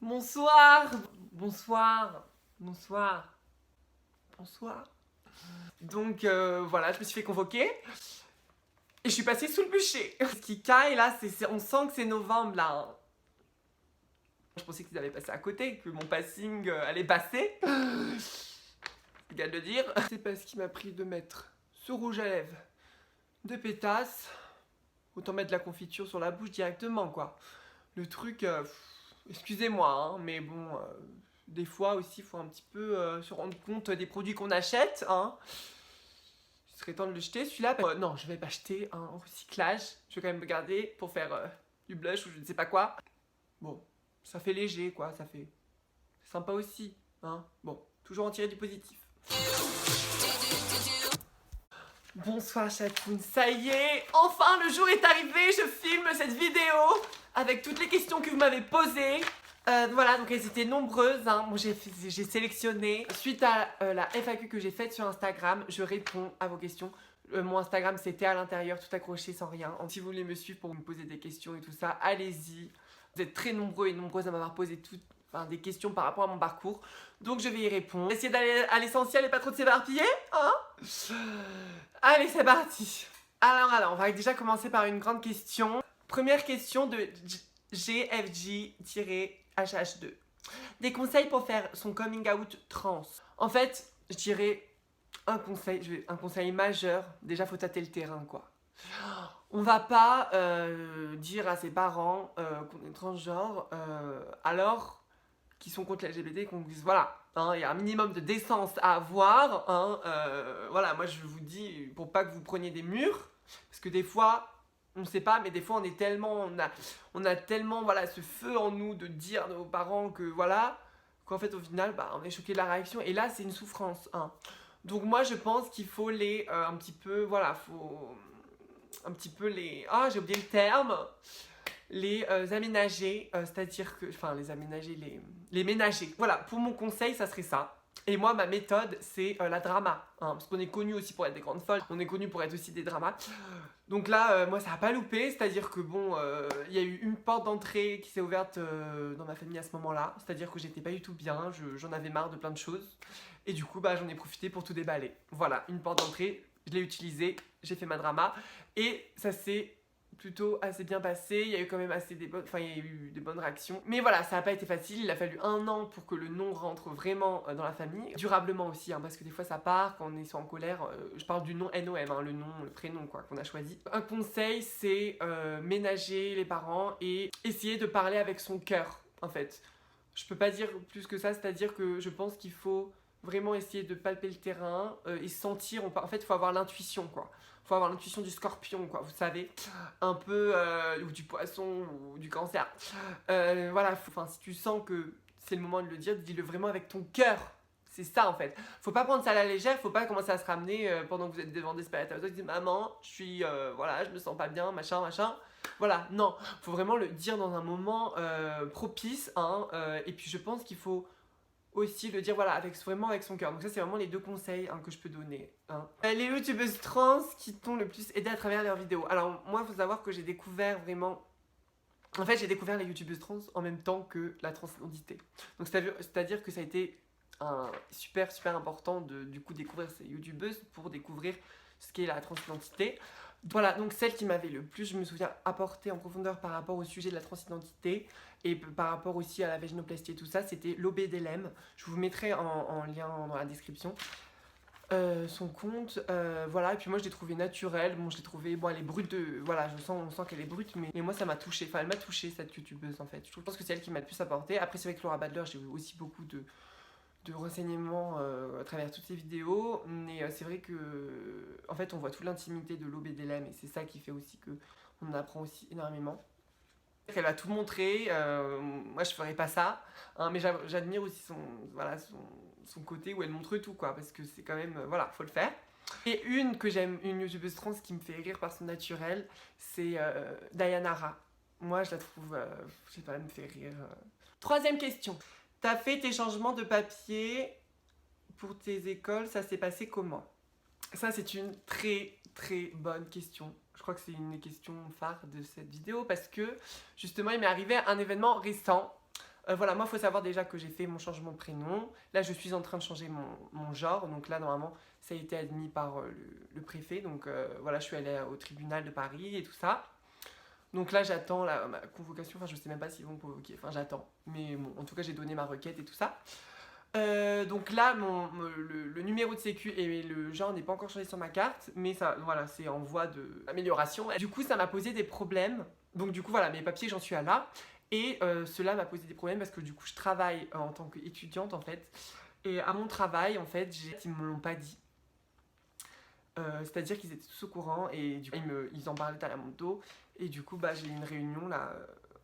Bonsoir. Bonsoir. Bonsoir. Bonsoir. Donc voilà, je me suis fait convoquer. Et je suis passée sous le bûcher. Ce qui caille là, on sent que c'est novembre là. Hein. Je pensais qu'ils allaient passer à côté, que mon passing allait passer. C'est égal de le dire. C'est parce qu'il m'a pris de mettre ce rouge à lèvres de pétasse. Autant mettre de la confiture sur la bouche directement quoi. Le truc, excusez-moi, hein, mais bon, des fois aussi, il faut un petit peu se rendre compte des produits qu'on achète. Hein. Il serait temps de le jeter. Celui-là, non, je vais pas jeter en recyclage. Je vais quand même le garder pour faire du blush ou je ne sais pas quoi. Bon, ça fait léger, quoi, ça fait sympa aussi. Hein. Bon, toujours en tirer du positif. Bonsoir Chatoun, ça y est, enfin le jour est arrivé, je filme cette vidéo avec toutes les questions que vous m'avez posées. Voilà, donc elles étaient nombreuses, hein. Bon, j'ai sélectionné. Suite à la FAQ que j'ai faite sur Instagram, je réponds à vos questions. Mon Instagram c'était à l'intérieur, tout accroché sans rien. Si vous voulez me suivre pour me poser des questions et tout ça, allez-y. Vous êtes très nombreux et nombreuses à m'avoir posé des questions par rapport à mon parcours. Donc je vais y répondre. Essayez d'aller à l'essentiel et pas trop de s'éparpiller, hein. Allez, c'est parti. Alors, on va déjà commencer par une grande question. Première question de GFG-HH2. Des conseils pour faire son coming out trans. En fait, je dirais un conseil majeur. Déjà, faut tâter le terrain, quoi. On va pas dire à ses parents qu'on est transgenre alors qu'ils sont contre l'LGBT, qu'on dise voilà, hein, il y a un minimum de décence à avoir. Hein, voilà, moi je vous dis pour pas que vous preniez des murs, parce que des fois, on ne sait pas, mais des fois on a tellement voilà ce feu en nous de dire à nos parents que voilà, qu'en fait au final, bah, on est choqué de la réaction. Et là, c'est une souffrance. Hein. Donc moi je pense qu'il faut les un petit peu, voilà, faut un petit peu les... Ah, j'ai oublié le terme. Les aménager, c'est-à-dire que... Enfin, les aménager, les ménager. Voilà, pour mon conseil, ça serait ça. Et moi, ma méthode, c'est la drama. Hein, parce qu'on est connu aussi pour être des grandes folles. On est connu pour être aussi des dramas. Donc là, moi, ça n'a pas loupé. C'est-à-dire que, bon, il y a eu une porte d'entrée qui s'est ouverte dans ma famille à ce moment-là. C'est-à-dire que j'étais pas du tout bien. J'en avais marre de plein de choses. Et du coup, bah, j'en ai profité pour tout déballer. Voilà, une porte d'entrée. Je l'ai utilisée. J'ai fait ma drama. Et ça s'est plutôt assez bien passé, il y a eu quand même il y a eu des bonnes réactions. Mais voilà, ça n'a pas été facile, il a fallu 1 an pour que le nom rentre vraiment dans la famille. Durablement aussi, hein, parce que des fois ça part, quand on est soit en colère, je parle du nom NOM, hein, le nom, le prénom quoi, qu'on a choisi. Un conseil, c'est ménager les parents et essayer de parler avec son cœur, en fait. Je peux pas dire plus que ça, c'est-à-dire que je pense qu'il faut vraiment essayer de palper le terrain et sentir, en fait il faut avoir l'intuition quoi. Faut avoir l'intuition du scorpion quoi, vous savez, un peu, ou du poisson, ou du cancer. Voilà, si tu sens que c'est le moment de le dire, dis-le vraiment avec ton cœur. C'est ça en fait. Faut pas prendre ça à la légère, faut pas commencer à se ramener pendant que vous êtes devant Desperate Housewives, dire maman, je suis, voilà, je me sens pas bien, machin, machin. Voilà, non, faut vraiment le dire dans un moment propice, hein, et puis je pense qu'il faut aussi le dire voilà vraiment avec son cœur. Donc ça c'est vraiment les 2 conseils hein, que je peux donner. Hein. Les youtubeuses trans qui t'ont le plus aidé à travers leurs vidéos. Alors moi il faut savoir que j'ai découvert vraiment... En fait j'ai découvert les youtubeuses trans en même temps que la transidentité. Donc c'est-à-dire que ça a été super important de du coup découvrir ces youtubeuses pour découvrir ce qu'est la transidentité. Voilà, donc celle qui m'avait le plus, je me souviens, apporté en profondeur par rapport au sujet de la transidentité et par rapport aussi à la vaginoplastie et tout ça, c'était Lobé Delem. Je vous mettrai en lien dans la description. Son compte, voilà, et puis moi je l'ai trouvée naturelle, bon je l'ai trouvée, bon elle est brute voilà, on sent qu'elle est brute, mais moi ça m'a touchée, enfin elle m'a touchée cette youtubeuse en fait, je pense que c'est elle qui m'a le plus apporté. Après c'est vrai que Laura Badler, j'ai eu aussi beaucoup de renseignements à travers toutes ces vidéos, mais c'est vrai que en fait on voit toute l'intimité de Lobé Delem et c'est ça qui fait aussi que on apprend aussi énormément. Elle va tout montrer, moi je ferais pas ça, hein, mais j'admire aussi son côté où elle montre tout quoi, parce que c'est quand même, voilà, faut le faire. Et une que j'aime, une youtubeuse trans qui me fait rire par son naturel, c'est Dayanara. Moi je la trouve, je sais pas, elle me fait rire. Troisième question. T'as fait tes changements de papier pour tes écoles, ça s'est passé comment? Ça c'est une très bonne question. Je crois que c'est une des questions phares de cette vidéo parce que justement il m'est arrivé un événement récent. Voilà, moi, il faut savoir déjà que j'ai fait mon changement de prénom. Là, je suis en train de changer mon genre. Donc là, normalement, ça a été admis par le préfet. Donc voilà, je suis allée au tribunal de Paris et tout ça. Donc là, j'attends ma convocation. Enfin, je sais même pas s'ils vont me convoquer. Enfin, j'attends. Mais bon, en tout cas, j'ai donné ma requête et tout ça. Donc là, le numéro de sécu et le genre n'est pas encore changé sur ma carte. Mais ça, voilà, c'est en voie d'amélioration. Du coup, ça m'a posé des problèmes. Donc du coup, voilà, mes papiers, j'en suis à là. Et cela m'a posé des problèmes parce que du coup, je travaille en tant qu'étudiante, en fait. Et à mon travail, en fait, ils me l'ont pas dit. C'est-à-dire qu'ils étaient tous au courant et du coup, ils en parlaient à la moto. Et du coup, bah, j'ai eu une réunion là,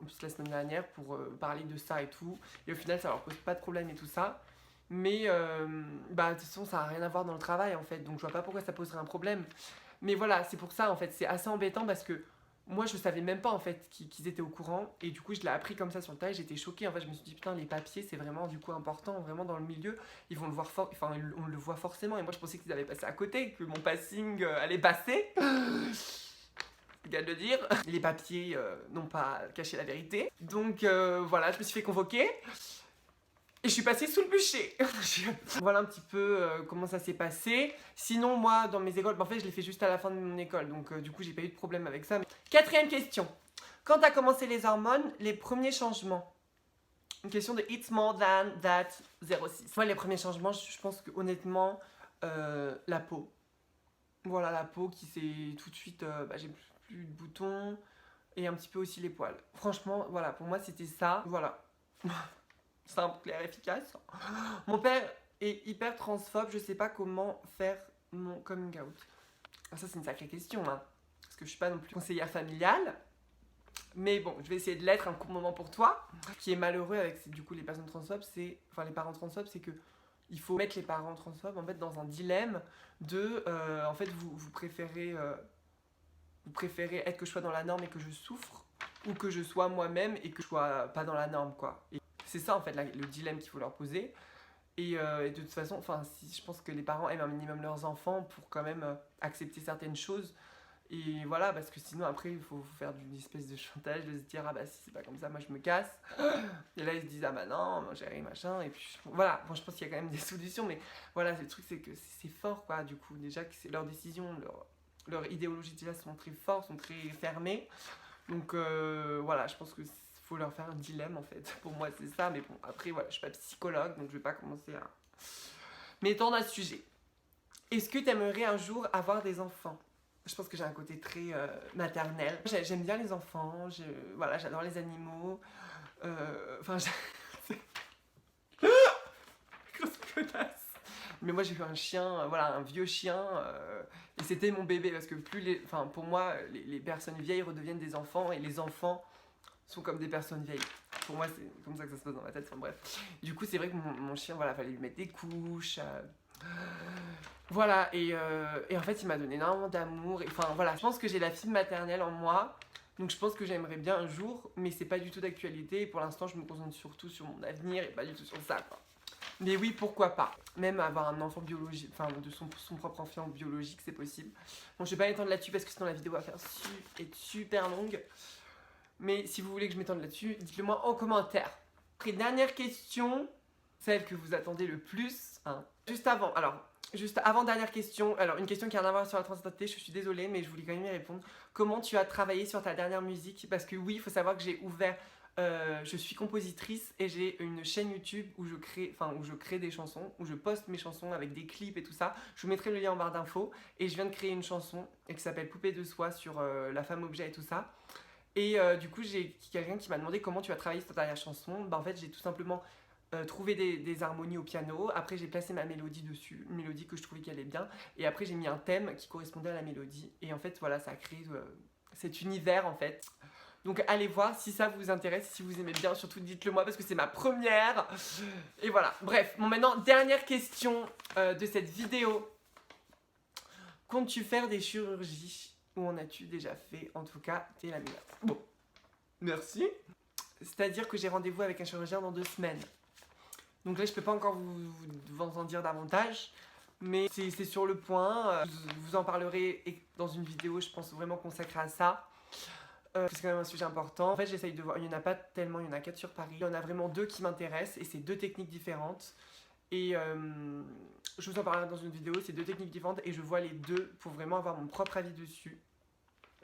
en plus la semaine dernière pour parler de ça et tout. Et au final, ça leur pose pas de problème et tout ça. Mais bah, de toute façon, ça n'a rien à voir dans le travail en fait. Donc je vois pas pourquoi ça poserait un problème. Mais voilà, c'est pour ça en fait. C'est assez embêtant parce que moi, je savais même pas en fait qu'ils étaient au courant. Et du coup, je l'ai appris comme ça sur le tas et j'étais choquée. En fait, je me suis dit, putain, les papiers, c'est vraiment du coup important, vraiment dans le milieu. Ils vont le voir enfin, on le voit forcément. Et moi, je pensais qu'ils avaient passé à côté, que mon passing allait passer. C'est le cas de le dire. Les papiers n'ont pas caché la vérité. Donc voilà, je me suis fait convoquer. Et je suis passée sous le bûcher. Voilà un petit peu comment ça s'est passé. Sinon, moi, dans mes écoles, en fait, je l'ai fait juste à la fin de mon école. Donc, du coup, j'ai pas eu de problème avec ça. Quatrième question. Quand t'as commencé les hormones, les premiers changements? Une question de It's More Than That 06. Moi, les premiers changements, je pense que honnêtement, la peau. Voilà, la peau qui s'est tout de suite... bah, j'ai plus de boutons. Et un petit peu aussi les poils. Franchement, voilà, pour moi, c'était ça. Voilà. Simple, clair, efficace. Mon père est hyper transphobe, je sais pas comment faire mon coming out. Ah, ça, c'est une sacrée question, hein. Parce que je suis pas non plus conseillère familiale. Mais bon, je vais essayer de l'être un court moment pour toi. Ce qui est malheureux avec du coup les personnes transphobes, enfin les parents transphobes, c'est que il faut mettre les parents transphobes en fait dans un dilemme de en fait vous préférez être que je sois dans la norme et que je souffre, ou que je sois moi-même et que je sois pas dans la norme quoi. Et c'est ça en fait le dilemme qu'il faut leur poser. Et de toute façon, je pense que les parents aiment un minimum leurs enfants pour quand même accepter certaines choses. Et voilà, parce que sinon après il faut faire une espèce de chantage, de se dire ah bah si c'est pas comme ça, moi je me casse. Et là ils se disent ah bah non, j'ai rien machin. Et puis voilà, bon, je pense qu'il y a quand même des solutions, mais voilà, le truc c'est que c'est fort quoi, du coup, déjà que c'est leur décision, leur idéologie déjà sont très fortes, sont très fermées. Donc voilà, je pense que faut leur faire un dilemme en fait. Pour moi c'est ça, mais bon après voilà, je suis pas psychologue donc je vais pas commencer à m'étendre à ce sujet. Est-ce que tu aimerais un jour avoir des enfants? Je pense que j'ai un côté très maternel. J'aime bien les enfants, voilà, j'adore les animaux. Enfin, grosse connasse. Mais moi j'ai eu un chien, voilà, un vieux chien, et c'était mon bébé parce que pour moi, les personnes vieilles redeviennent des enfants et les enfants sont comme des personnes vieilles. Pour moi, c'est comme ça que ça se passe dans ma tête. Enfin bref. Du coup, c'est vrai que mon chien, voilà, fallait lui mettre des couches. Voilà, et en fait, il m'a donné énormément d'amour. Enfin voilà, je pense que j'ai la fibre maternelle en moi. Donc je pense que j'aimerais bien un jour, mais c'est pas du tout d'actualité. Et pour l'instant, je me concentre surtout sur mon avenir et pas du tout sur ça, quoi. Mais oui, pourquoi pas. Même avoir un enfant biologique, enfin de son propre enfant biologique, c'est possible. Bon, je vais pas m'étendre là-dessus parce que sinon la vidéo va être super longue. Mais si vous voulez que je m'étende là-dessus, dites-le moi en commentaire. Après, dernière question, celle que vous attendez le plus. Hein. Juste avant, dernière question. Alors, une question qui a rien à voir sur la transidentité, je suis désolée, mais je voulais quand même y répondre. Comment tu as travaillé sur ta dernière musique? Parce que oui, il faut savoir que j'ai ouvert... je suis compositrice et j'ai une chaîne YouTube où je crée des chansons, où je poste mes chansons avec des clips et tout ça. Je vous mettrai le lien en barre d'infos. Et je viens de créer une chanson qui s'appelle Poupée de soie sur la femme objet et tout ça. Et du coup, j'ai quelqu'un qui m'a demandé comment tu as travaillé sur ta dernière chanson. Bah, en fait, j'ai tout simplement trouvé des harmonies au piano. Après, j'ai placé ma mélodie dessus, une mélodie que je trouvais qui allait bien. Et après, j'ai mis un thème qui correspondait à la mélodie. Et en fait, voilà, ça a créé cet univers, en fait. Donc, allez voir si ça vous intéresse, si vous aimez bien. Surtout, dites-le moi parce que c'est ma première. Et voilà. Bref, bon, maintenant, dernière question de cette vidéo. Comptes-tu faire des chirurgies? Où en as-tu déjà fait? En tout cas, t'es la meilleure. Bon, merci. C'est-à-dire que j'ai rendez-vous avec un chirurgien dans 2 semaines. Donc là, je peux pas encore vous en dire davantage. Mais c'est sur le point. Je vous en parlerai dans une vidéo, je pense, vraiment consacrée à ça. c'est quand même un sujet important. En fait, j'essaye de voir, il n'y en a pas tellement, il y en a 4 sur Paris. Il y en a vraiment 2 qui m'intéressent et c'est 2 techniques différentes. Et je vous en parlerai dans une vidéo, c'est 2 techniques différentes et je vois les 2 pour vraiment avoir mon propre avis dessus.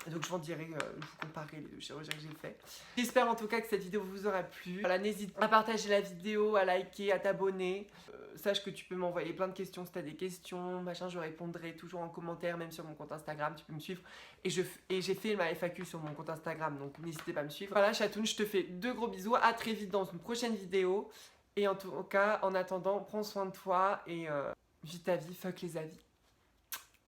Donc je vous en dirai, je vous comparerai les 2 chirurgiens que j'ai fait. J'espère en tout cas que cette vidéo vous aura plu. Voilà, n'hésite pas à partager la vidéo, à liker, à t'abonner. Sache que tu peux m'envoyer plein de questions si tu as des questions, machin, je répondrai toujours en commentaire, même sur mon compte Instagram, tu peux me suivre. Et j'ai fait ma FAQ sur mon compte Instagram, donc n'hésitez pas à me suivre. Voilà Chatoun, je te fais de gros bisous, à très vite dans une prochaine vidéo. Et en tout cas, en attendant, prends soin de toi et vis ta vie, fuck les avis.